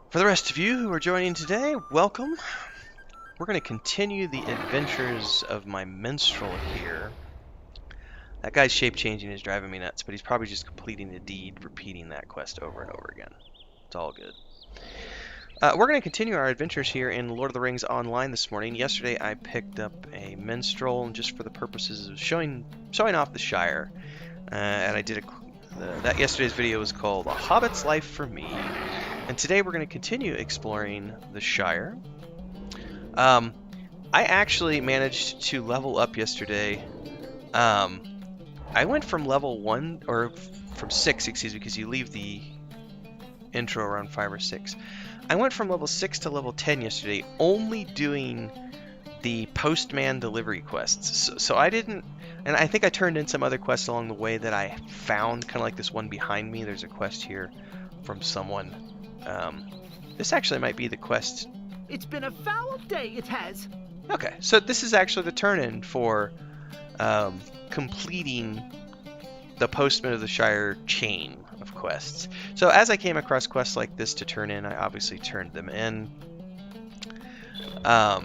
For the rest of you who are joining today, welcome. We're going to continue the adventures of my minstrel here. That guy's shape changing is driving me nuts, but he's probably just completing the deed, repeating that quest over and over again. It's all good. We're going to continue our adventures here in Lord of the Rings Online this morning. Yesterday I picked up a minstrel just for the purposes of showing off the Shire. And I did that yesterday's video was called A Hobbit's Life for Me. And today we're going to continue exploring the Shire. I actually managed to level up yesterday. I went from level 1, or from 6, excuse me, because you leave the intro around 5 or 6. I went from level 6 to level 10 yesterday, only doing the postman delivery quests. So I didn't, and I think I turned in some other quests along the way that I found, kind of like this one behind me. There's a quest here from someone. This actually might be the quest. It's been a foul day, it has. Okay, so this is actually the turn-in for completing the Postman of the Shire chain of quests. So as I came across quests like this to turn in, I obviously turned them in. Oh,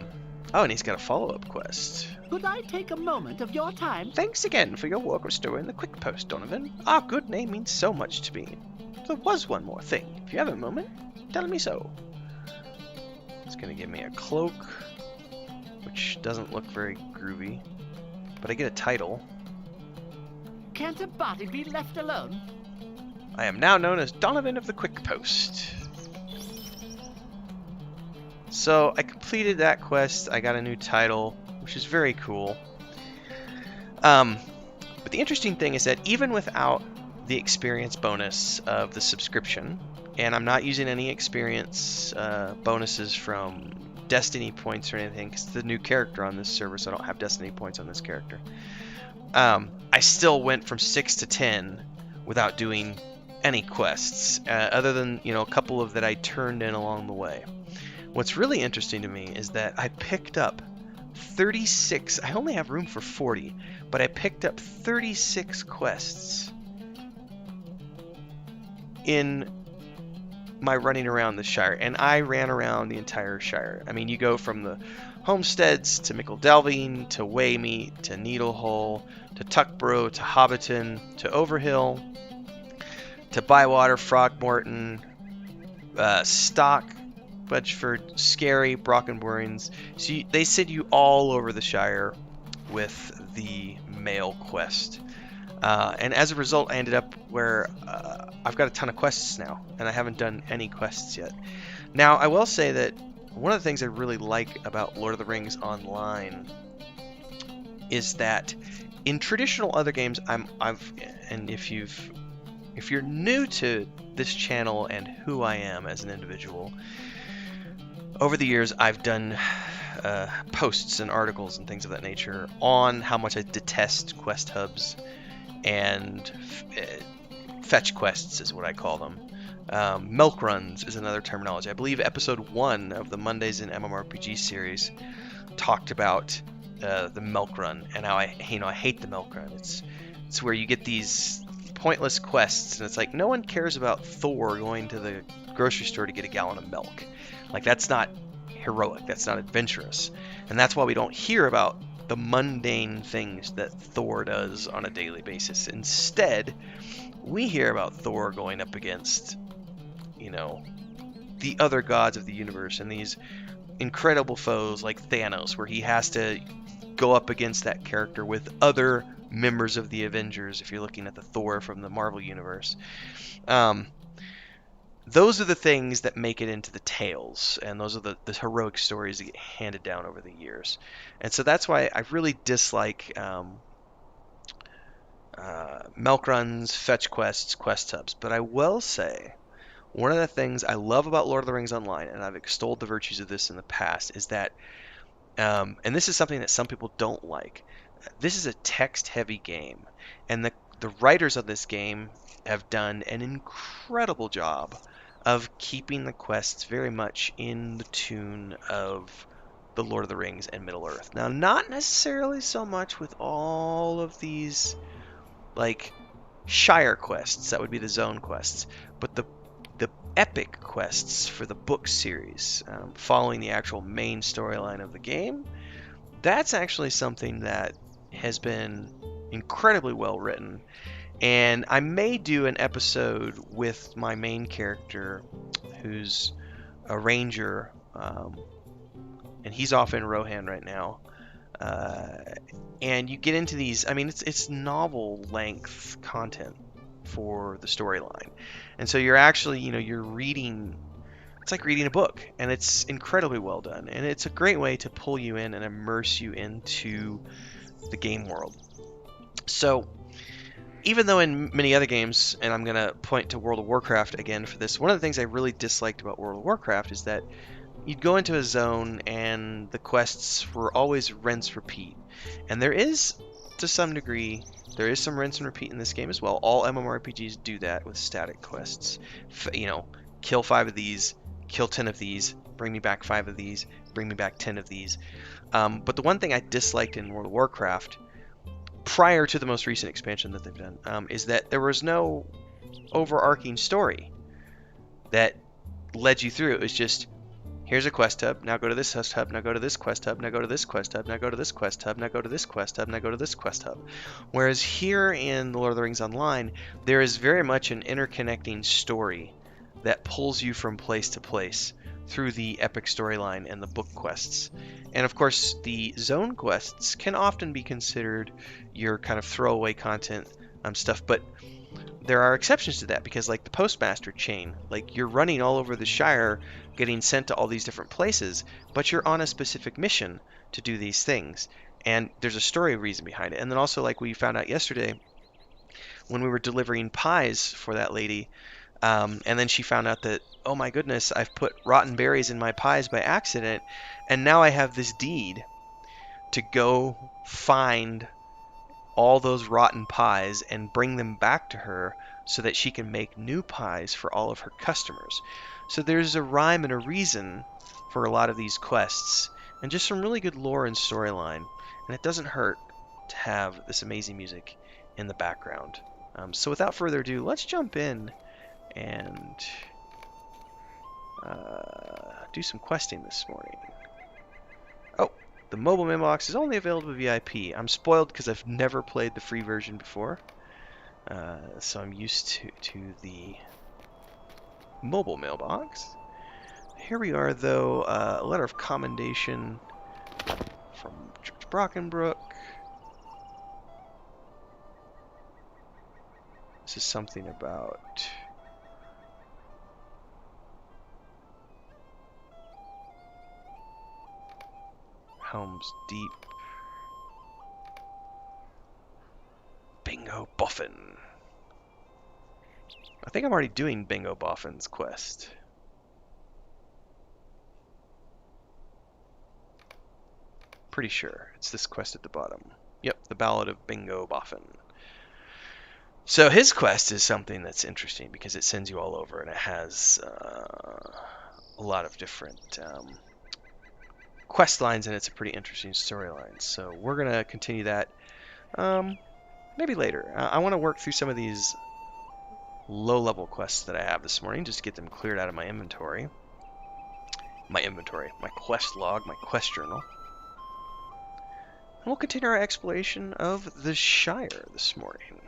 and he's got a follow-up quest. Could I take a moment of your time? Thanks again for your work restoring the Quick Post, Donovan. Our good name means so much to me. There was one more thing. If you have a moment, tell me so. It's going to give me a cloak, which doesn't look very groovy, but I get a title. Can't a body be left alone? I am now known as Donovan of the Quick Post. So I completed that quest. I got a new title, which is very cool. But the interesting thing is that even without the experience bonus of the subscription, and I'm not using any experience bonuses from Destiny points or anything, because it's the new character on this server, so I don't have Destiny points on this character. I still went from 6 to 10 without doing any quests, other than, a couple of that I turned in along the way. What's really interesting to me is that I picked up 36, I only have room for 40, but I picked up 36 quests in my running around the Shire, and I ran around the entire Shire. I mean, you go from the homesteads to Mickle Delving to Waymeet to Needlehole to Tuckborough to Hobbiton to Overhill to Bywater, Frogmorton, Stock, Budgeford, Scary, Brockenburns. So they send you all over the Shire with the mail quest. And as a result, I ended up where I've got a ton of quests now, and I haven't done any quests yet. Now, I will say that one of the things I really like about Lord of the Rings Online is that in traditional other games, and if you're new to this channel and who I am as an individual, over the years I've done posts and articles and things of that nature on how much I detest quest hubs and fetch quests is what I call them. Milk runs is another terminology. I believe episode 1 of the Mondays in MMORPG series talked about the milk run and how I hate the milk run. It's where you get these pointless quests, and it's like no one cares about Thor going to the grocery store to get a gallon of milk. Like, that's not heroic, that's not adventurous, and that's why we don't hear about the mundane things that Thor does on a daily basis. Instead, we hear about Thor going up against, the other gods of the universe and these incredible foes like Thanos, where he has to go up against that character with other members of the Avengers, if you're looking at the Thor from the Marvel Universe. Those are the things that make it into the tales, and those are the heroic stories that get handed down over the years. And so that's why I really dislike milk runs, fetch quests, quest hubs. But I will say, one of the things I love about Lord of the Rings Online, and I've extolled the virtues of this in the past, is that, and this is something that some people don't like, this is a text-heavy game, and the writers of this game have done an incredible job of keeping the quests very much in the tune of the Lord of the Rings and Middle-earth. Now, not necessarily so much with all of these, like, Shire quests, that would be the zone quests, but the epic quests for the book series, following the actual main storyline of the game. That's actually something that has been incredibly well written. And I may do an episode with my main character, who's a ranger, and he's off in Rohan right now. And you get into these. I mean, it's novel length content for the storyline, and so you're actually, you're reading. It's like reading a book, and it's incredibly well done, and it's a great way to pull you in and immerse you into the game world. So, even though in many other games, and I'm going to point to World of Warcraft again for this, one of the things I really disliked about World of Warcraft is that you'd go into a zone and the quests were always rinse repeat. And there is, to some degree, there is some rinse and repeat in this game as well. All MMORPGs do that with static quests. Kill 5 of these, kill 10 of these, bring me back 5 of these, bring me back 10 of these. But the one thing I disliked in World of Warcraft, prior to the most recent expansion that they've done, is that there was no overarching story that led you through. It was just, here's a quest hub, now go to this quest hub, now go to this quest hub, now go to this quest hub, now go to this quest hub, now go to this quest hub, now go to this quest hub. Whereas here in The Lord of the Rings Online, there is very much an interconnecting story that pulls you from place to place through the epic storyline and the book quests. And of course, the zone quests can often be considered your kind of throwaway content stuff, but there are exceptions to that, because like the postmaster chain, like you're running all over the Shire getting sent to all these different places, but you're on a specific mission to do these things, and there's a story reason behind it. And then also, like we found out yesterday when we were delivering pies for that lady, and then she found out that, oh my goodness, I've put rotten berries in my pies by accident, and now I have this deed to go find all those rotten pies and bring them back to her so that she can make new pies for all of her customers. So there's a rhyme and a reason for a lot of these quests, and just some really good lore and storyline. And it doesn't hurt to have this amazing music in the background. So without further ado, let's jump in and do some questing this morning. Oh, the mobile mailbox is only available to VIP. I'm spoiled because I've never played the free version before. So I'm used to the mobile mailbox. Here we are, though, a letter of commendation from Church Brockenbrook. This is something about Helm's Deep. Bingo Boffin. I think I'm already doing Bingo Boffin's quest. Pretty sure it's this quest at the bottom. Yep, the Ballad of Bingo Boffin. So his quest is something that's interesting because it sends you all over, and it has a lot of different quest lines, and it's a pretty interesting storyline. So we're gonna continue that maybe later. I want to work through some of these low-level quests that I have this morning, just to get them cleared out of my inventory. My quest log, my quest journal. And we'll continue our exploration of the Shire this morning.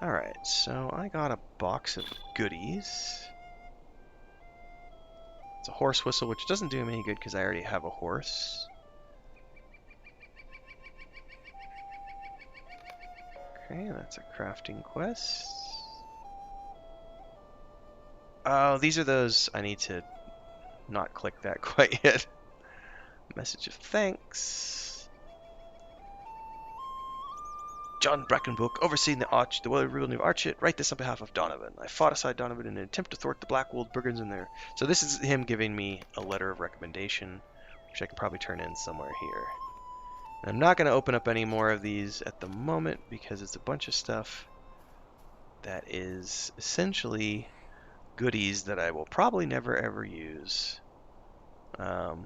Alright, so I got a box of goodies. It's a horse whistle, which doesn't do me any good because I already have a horse. Okay, that's a crafting quest. Oh, these are those. I need to not click that quite yet. Message of thanks. John Brackenbrook, overseeing the ruling of Archit, write this on behalf of Donovan. I fought aside Donovan in an attempt to thwart the Blackwold brigands in there. So this is him giving me a letter of recommendation, which I can probably turn in somewhere here. And I'm not going to open up any more of these at the moment because it's a bunch of stuff that is essentially goodies that I will probably never ever use. Alright.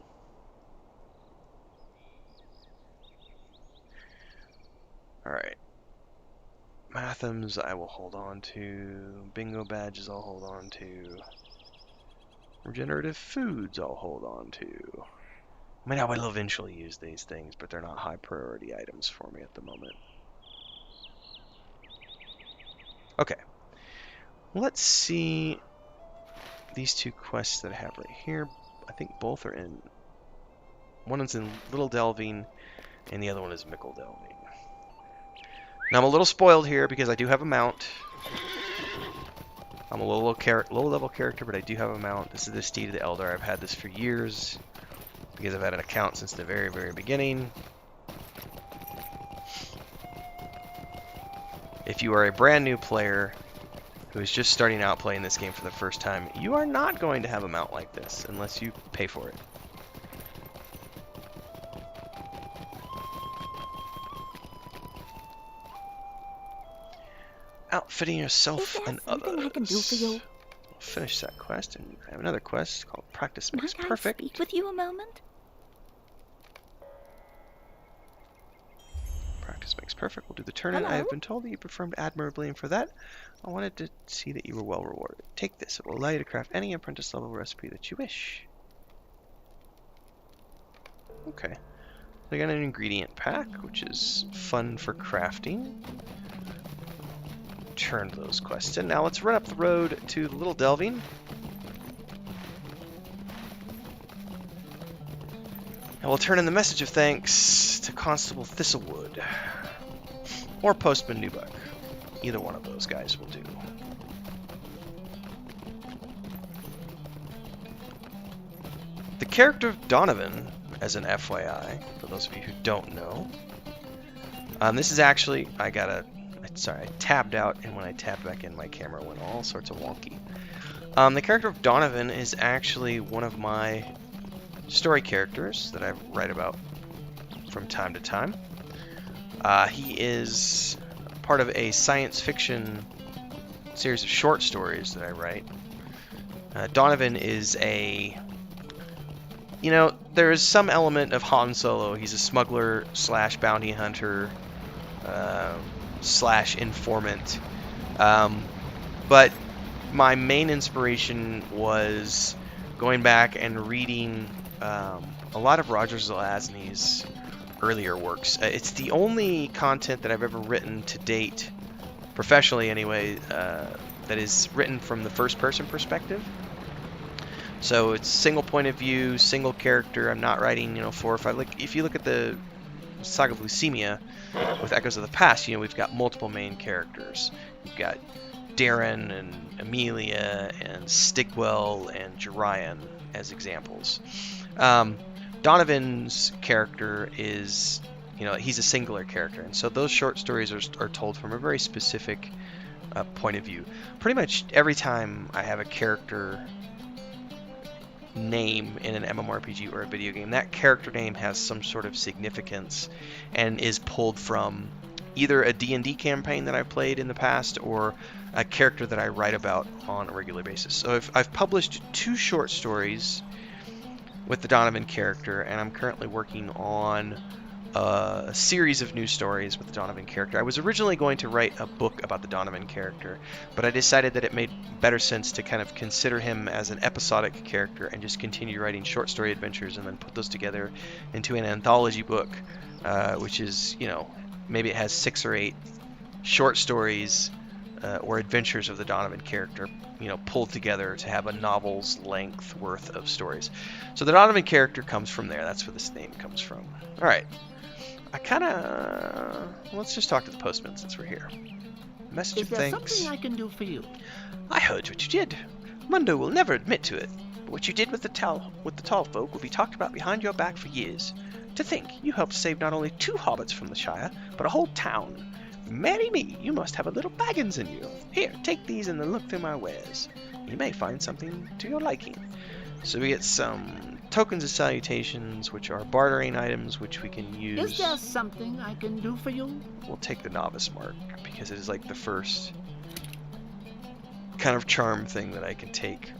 Mathams I will hold on to. Bingo badges I'll hold on to. Regenerative foods I'll hold on to. I mean, I will eventually use these things, but they're not high priority items for me at the moment. Okay. Let's see these two quests that I have right here. I think both are in... One is in Little Delving, and the other one is Mickle Delving. Now, I'm a little spoiled here because I do have a mount. I'm a low level character, but I do have a mount. This is the Steed of the Elder. I've had this for years because I've had an account since the very, very beginning. If you are a brand new player who is just starting out playing this game for the first time, you are not going to have a mount like this unless you pay for it. Outfitting yourself and others. I can do for you? We'll finish that quest, and I have another quest called Practice Makes Might I Perfect. speak with you a moment? Practice makes perfect. We'll do the turn-in. I Hello? have been told that you performed admirably, and for that, I wanted to see that you were well rewarded. Take this. It will allow you to craft any apprentice-level recipe that you wish. Okay. I got an ingredient pack, which is fun for crafting. Turned those quests in. Now let's run up the road to the Little Delving. And we'll turn in the message of thanks to Constable Thistlewood. Or Postman Newbuck. Either one of those guys will do. The character of Donovan, as an FYI, for those of you who don't know, this is actually, I tabbed out, and when I tabbed back in, my camera went all sorts of wonky. The character of Donovan is actually one of my story characters that I write about from time to time. He is part of a science fiction series of short stories that I write. Donovan is a... You know, there is some element of Han Solo. He's a smuggler slash bounty hunter slash informant. But my main inspiration was going back and reading a lot of Roger Zelazny's earlier works. It's the only content that I've ever written to date, professionally anyway, that is written from the first-person perspective. So it's single point of view, single character. I'm not writing, 4 or 5. Like if you look at the Saga of Leucemia with Echoes of the Past, we've got multiple main characters. You've got Darren and Amelia and Stigwell and Jerian as examples. Donovan's character is, he's a singular character, and so those short stories are told from a very specific point of view. Pretty much every time I have a character name in an MMORPG or a video game, that character name has some sort of significance and is pulled from either a D&D campaign that I played in the past or a character that I write about on a regular basis. So I've published 2 short stories with the Donovan character, and I'm currently working on a series of new stories with the Donovan character. I was originally going to write a book about the Donovan character, but I decided that it made better sense to kind of consider him as an episodic character and just continue writing short story adventures and then put those together into an anthology book, which is, maybe it has 6 or 8 short stories or adventures of the Donovan character, pulled together to have a novel's length worth of stories. So the Donovan character comes from there. That's where this name comes from. All right. Let's just talk to the postman since we're here. Message of thanks. Is there something I can do for you? I heard what you did. Mundo will never admit to it, but what you did with the tall folk will be talked about behind your back for years. To think, you helped save not only 2 hobbits from the Shire, but a whole town. Marry me, you must have a little Baggins in you. Here, take these and then look through my wares. You may find something to your liking. So we get some tokens of salutations, which are bartering items, which we can use. Is there something I can do for you? We'll take the novice mark, because it is like the first kind of charm thing that I can take.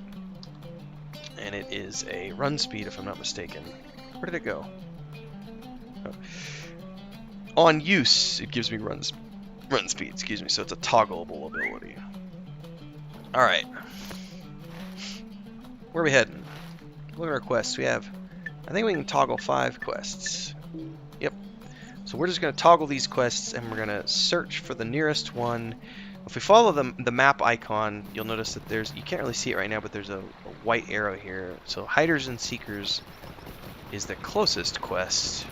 And it is a run speed, if I'm not mistaken. Where did it go? Oh. On use, it gives me run speed. Run speed, excuse me. So it's a toggleable ability. Alright. Where are we heading? Look at our quests. We have, I think we can toggle 5 quests. Yep. So we're just going to toggle these quests and we're going to search for the nearest one. If we follow the map icon, you'll notice that there's, you can't really see it right now, but there's a white arrow here. So Hiders and Seekers is the closest quest.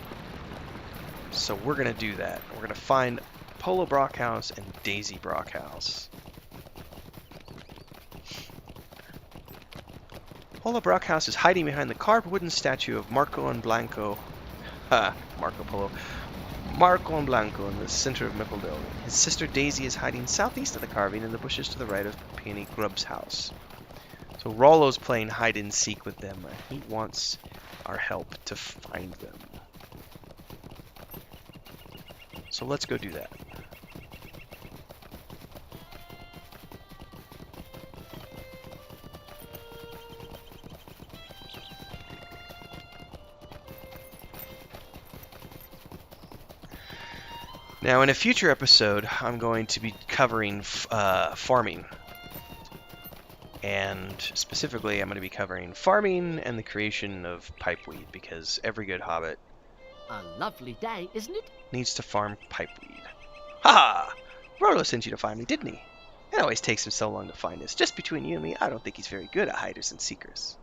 So we're going to do that. We're going to find Polo Brockhouse and Daisy Brockhouse. Polo Brockhouse is hiding behind the carved wooden statue of Marco and Blanco. Marco Polo. Marco and Blanco in the center of Mickeldale. His sister Daisy is hiding southeast of the carving in the bushes to the right of Peony Grubb's house. So Rollo's playing hide and seek with them. He wants our help to find them. So let's go do that. Now, in a future episode, I'm going to be covering farming. And specifically, I'm going to be covering farming and the creation of pipeweed, because every good hobbit A lovely day, isn't it? needs to farm pipeweed. Ha! Rollo sent you to find me, didn't he? It always takes him so long to find us. Just between you and me, I don't think he's very good at hiders and seekers.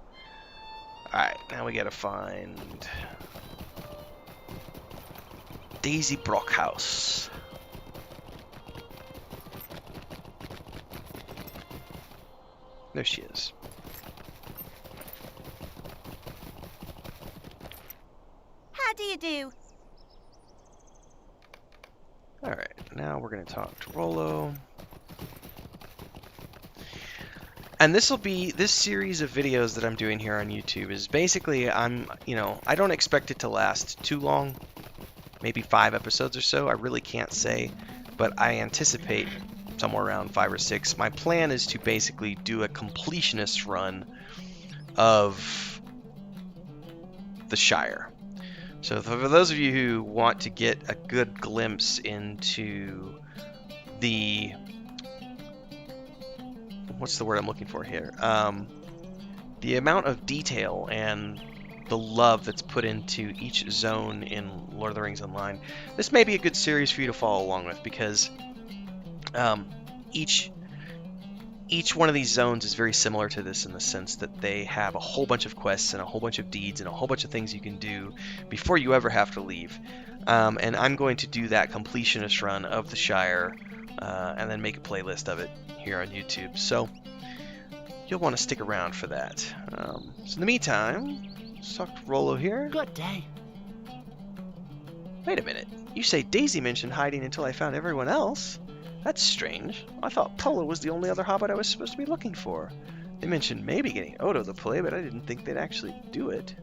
Alright, now we gotta find Daisy Brockhouse. There she is. How do you do? Alright, now we're going to talk to Rollo. And this series of videos that I'm doing here on YouTube is basically, I don't expect it to last too long. Maybe 5 episodes or so, I really can't say. But I anticipate somewhere around 5 or 6. My plan is to basically do a completionist run of the Shire. So for those of you who want to get a good glimpse into the... what's the word I'm looking for here? The amount of detail and the love that's put into each zone in Lord of the Rings Online, this may be a good series for you to follow along with, because each one of these zones is very similar to this in the sense that they have a whole bunch of quests and a whole bunch of deeds and a whole bunch of things you can do before you ever have to leave. And I'm going to do that completionist run of the Shire and then make a playlist of it here on YouTube. So you'll want to stick around for that. So in the meantime, let's talk to Rollo here. Good day. Wait a minute. You say Daisy mentioned hiding until I found everyone else? That's strange. I thought Polo was the only other hobbit I was supposed to be looking for. They mentioned maybe getting Odo to play, but I didn't think they'd actually do it.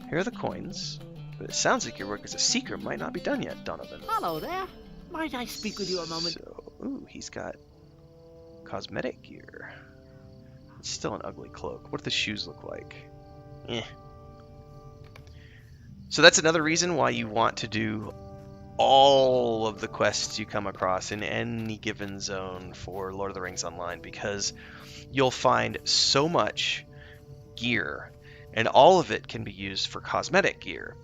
Here are the coins. But it sounds like your work as a seeker might not be done yet, Donovan. Hello there. Might I speak with you a moment? So, ooh, he's got cosmetic gear. It's still an ugly cloak. What do the shoes look like? Eh. So that's another reason why you want to do all of the quests you come across in any given zone for Lord of the Rings Online, because you'll find so much gear, and all of it can be used for cosmetic gear.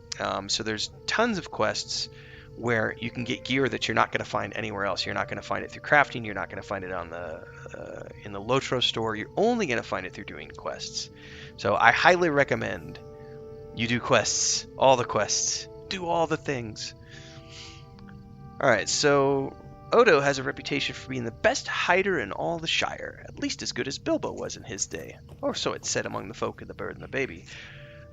So there's tons of quests where you can get gear that you're not going to find anywhere else. You're not going to find it through crafting. You're not going to find it on in the lotro store. You're only going to find it through doing quests. So I highly recommend you do quests, all the quests, do all the things. Alright, so Odo has a reputation for being the best hider in all the Shire, at least as good as Bilbo was in his day, or so it's said among the folk of the Bird and the Baby.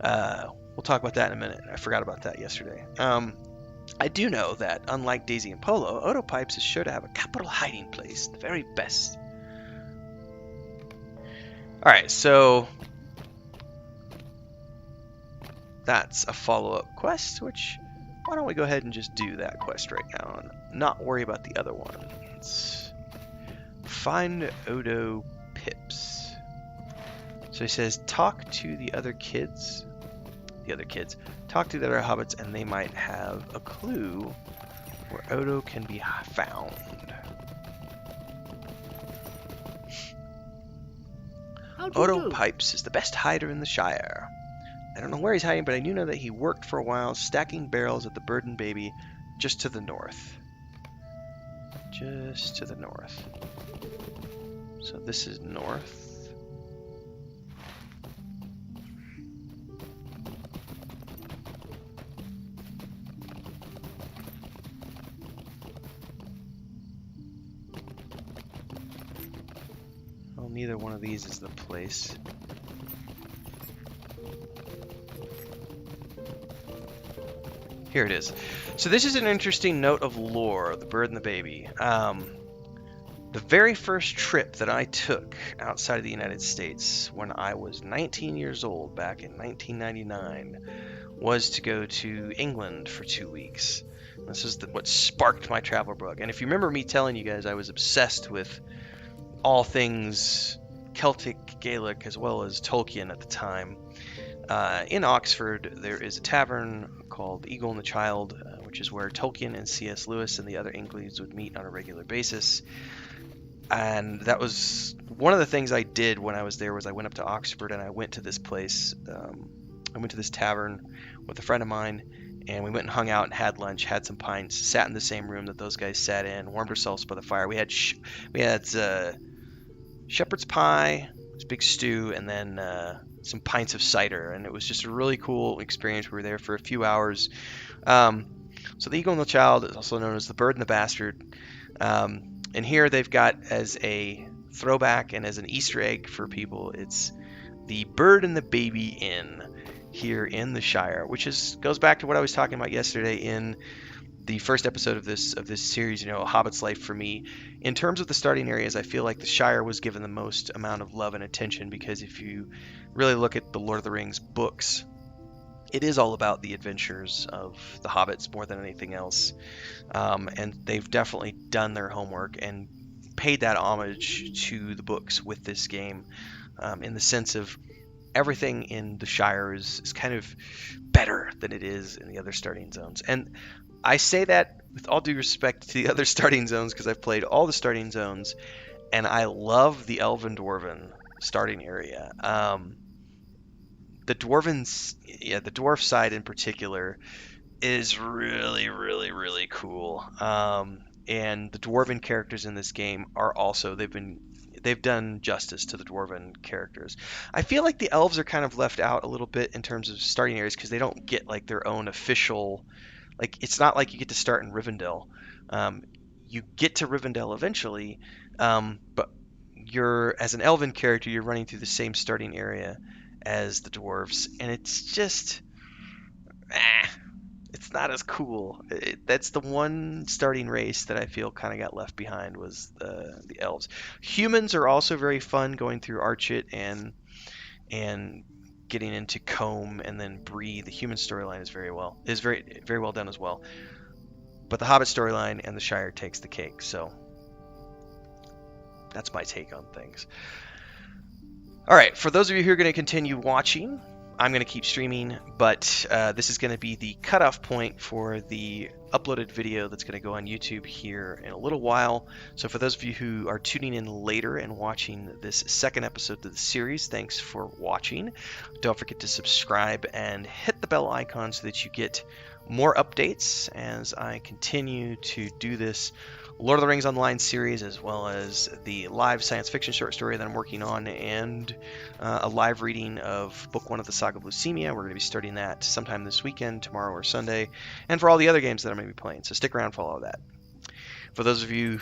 We'll talk about that in a minute. I forgot about that yesterday. I do know that, unlike Daisy and Polo, Odo Pipes is sure to have a capital hiding place, the very best. Alright, so that's a follow-up quest, which... why don't we go ahead and just do that quest right now and not worry about the other one. Let's find Odo Pips. So he says, talk to the other kids. Talk to the other hobbits and they might have a clue where Odo can be found. How do you Odo do? Pipes is the best hider in the Shire. I don't know where he's hiding, but I do know that he worked for a while stacking barrels at the Bird and Baby just to the north. Just to the north. So this is north. Well, neither one of these is the place. Here it is. So this is an interesting note of lore, the Bird and the Baby. The very first trip that I took outside of the United States when I was 19 years old back in 1999 was to go to England for 2 weeks. This is what sparked my travel bug. And if you remember me telling you guys I was obsessed with all things Celtic Gaelic as well as Tolkien at the time, in Oxford there is a tavern called The Eagle and the Child, which is where Tolkien and C.S. Lewis and the other Inklings would meet on a regular basis. And that was one of the things I did when I was there. Was I went up to Oxford and I went to this place. I went to this tavern with a friend of mine, and we went and hung out and had lunch, had some pints, sat in the same room that those guys sat in, warmed ourselves by the fire. We had shepherd's pie, this big stew, and then some pints of cider, and it was just a really cool experience. We were there for a few hours. So the Eagle and the Child is also known as the Bird and the Bastard. And here they've got, as a throwback and as an Easter egg for people, it's the Bird and the Baby Inn here in the Shire, which goes back to what I was talking about yesterday in the first episode of this series, A Hobbit's Life for me. In terms of the starting areas, I feel like the Shire was given the most amount of love and attention, because if you really look at the Lord of the Rings books, it is all about the adventures of the hobbits more than anything else. And they've definitely done their homework and paid that homage to the books with this game, in the sense of everything in the Shire is kind of better than it is in the other starting zones. And I say that with all due respect to the other starting zones, because I've played all the starting zones, and I love the Elven Dwarven starting area. The dwarf side in particular is really, really, really cool. And the dwarven characters in this game are also, they've done justice to the dwarven characters. I feel like the elves are kind of left out a little bit in terms of starting areas, because they don't get like their own official, like, it's not like you get to start in Rivendell. You get to Rivendell eventually, but as an elven character, you're running through the same starting area as the dwarves, and it's just it's not as cool. That's the one starting race that I feel kind of got left behind, was the elves. Humans are also very fun, going through Archit and getting into Combe and then Bree. The human storyline is very well done as well. But the Hobbit storyline and the Shire takes the cake. So that's my take on things. All right, for those of you who are going to continue watching, I'm going to keep streaming, but this is going to be the cutoff point for the uploaded video that's going to go on YouTube here in a little while. So for those of you who are tuning in later and watching this second episode of the series, thanks for watching. Don't forget to subscribe and hit the bell icon so that you get more updates as I continue to do this Lord of the Rings Online series, as well as the live science fiction short story that I'm working on, and a live reading of Book 1 of the Saga of Leucemia. We're going to be starting that sometime this weekend, tomorrow or Sunday, and for all the other games that I'm going to be playing. So stick around for all of that. For those of you